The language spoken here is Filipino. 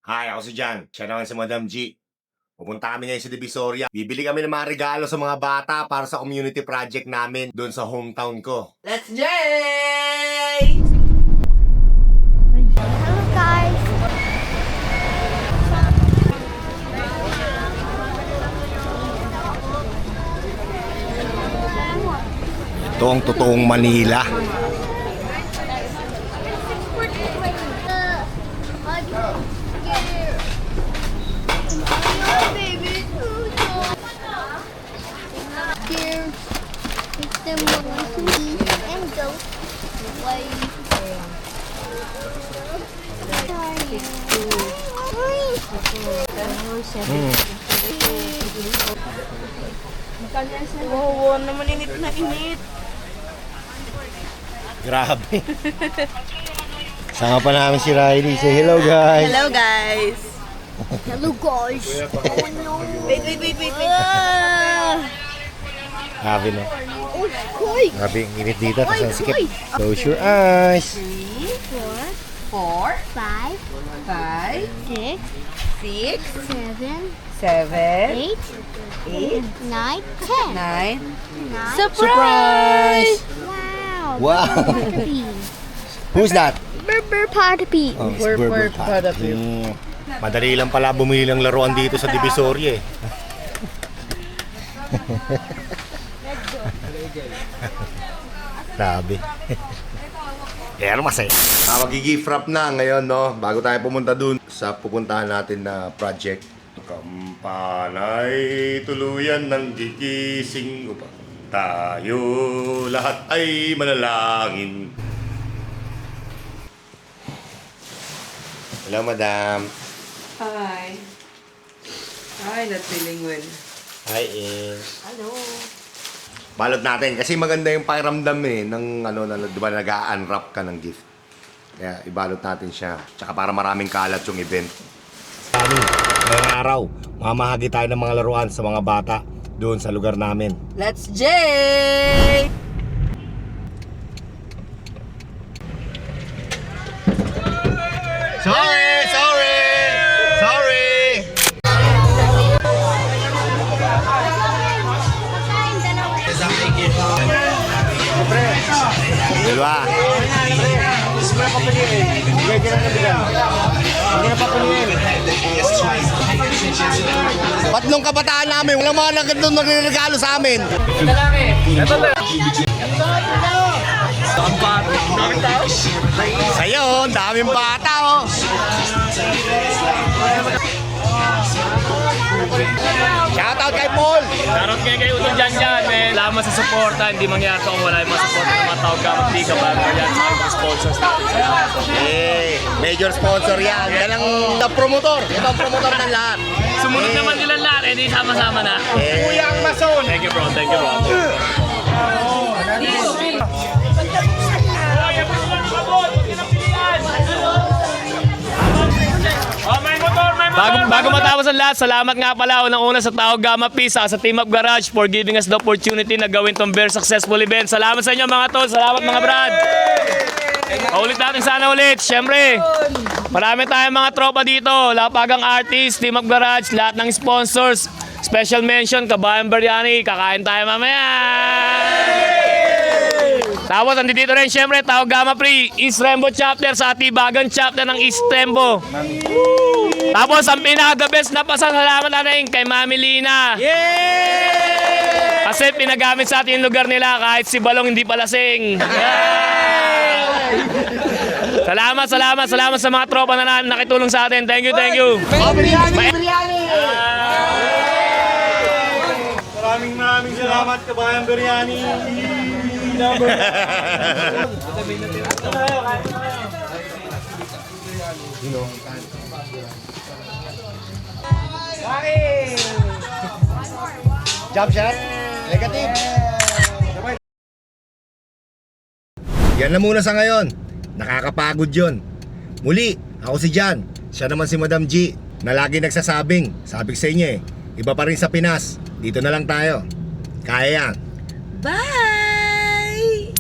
Hi, ako si Jan. Siya naman si Madam G. Pupunta kami ngayon sa Divisoria. Bibili kami ng mga regalo sa mga bata para sa community project namin doon sa hometown ko. Let's Jay! Hello guys! Ito ang totoong Manila. Here is the monkey and goat. Why? Oo, naman init na init. Grabe. Sama pa namin si Riley. Say hello, guys. Hello guys! Hello guys! Oh no! Wait. Grabe, no? Oh, koy! Grabe, ang init dito. Tapos ang sikip. Close your eyes. 4, 5, 5, 6, 6, 7, 7, 8, 8, 9, 10. 9. Surprise! Wow! Wow. Party. Who's that? Burger party. Oh, it's We're Burger proud of you. Madali lang pala bumili ng laruan dito sa Divisoria eh. Grabe. Pero masaya. Mag-gift wrap na ngayon, no? Bago tayo pumunta dun sa pupuntahan natin na project. Kampanay tuluyan ng gigising upang tayo lahat ay manalangin. Hello, madam. Hi. Hi, not feeling well. Hi, eh. Hello. Balot natin kasi maganda yung pakiramdam eh ng ano na 'di ba nag-a-unwrap ka ng gift. Kaya ibalot natin siya. Tsaka para maraming kalat yung event. Ngayong araw, mamahagi tayo ng mga laruan sa mga bata doon sa lugar namin. Let's Jay! Sorry! Dalawa. Tatlong kabataan namin, walang mga nagandun magregalo sa amin. Sa'yo, daming bata oh. Shoutout kay Paul. Shoutout kay Utol Jan, men. Salamat sa suporta. Hindi mangyari kung wala yung mga suporta ng mga tao gamit di ka bago yan sa mga sponsors natin. Major sponsor yan. Yan ang promotor. Ito ang promotor ng lahat. Sumunod naman nila lahat, di sama-sama na. Kuya ang mason. Thank you, bro. Bago matapos ang lahat, salamat nga pala unang-una sa Tao Gamma Peace sa Team Up Garage for giving us the opportunity na gawin tong very successful event. Salamat sa inyo mga tol, salamat mga brad. Ulit natin sana ulit. Siyempre, marami tayong mga tropa dito, Lapagang Artist, Team Up Garage, lahat ng sponsors. Special mention, Kabayan Biryani, kakain tayo mamaya. Tapos andito rin siyempre Tao Gamma Pre, East Rembo chapter sa Atibagan chapter ng East Rembo. Tapos ang pinaka-the best na pasasalamat natin kay Mami Lina. Kasi pinagamit sa atin yung lugar nila kahit si Balong hindi palasing. Salamat sa mga tropa na nakitulong sa atin. Thank you. Maraming salamat Kabayan Biryani. Jump shot. Negative. Yan na muna sa ngayon. Nakakapagod yon. Muli, ako si Jan. Siya naman si Madam G na lagi nagsasabing, sabi ko sa inyo eh, iba pa rin sa Pinas. Dito na lang tayo. Kaya yan. Bye!